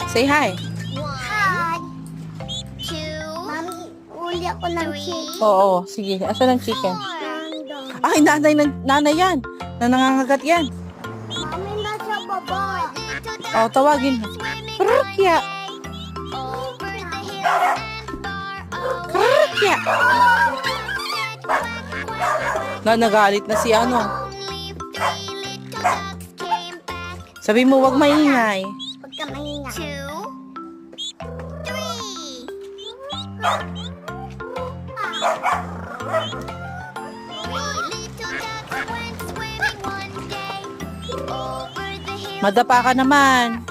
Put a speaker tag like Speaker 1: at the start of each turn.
Speaker 1: Say hi.
Speaker 2: Hi. Mami, uli ako ng chicken.
Speaker 1: Oo, sige. Asan ang chicken?
Speaker 2: Nandun.
Speaker 1: Ay, nanay yan. Nangangagat yan.
Speaker 2: Mami, nasa baba.
Speaker 1: O, tawagin mo. Krukya. Krukya. Nagalit na si ano. Sabi mo, wag maingay.
Speaker 2: Huwag ka mahinga.
Speaker 1: 2, 3. Madapa ka naman.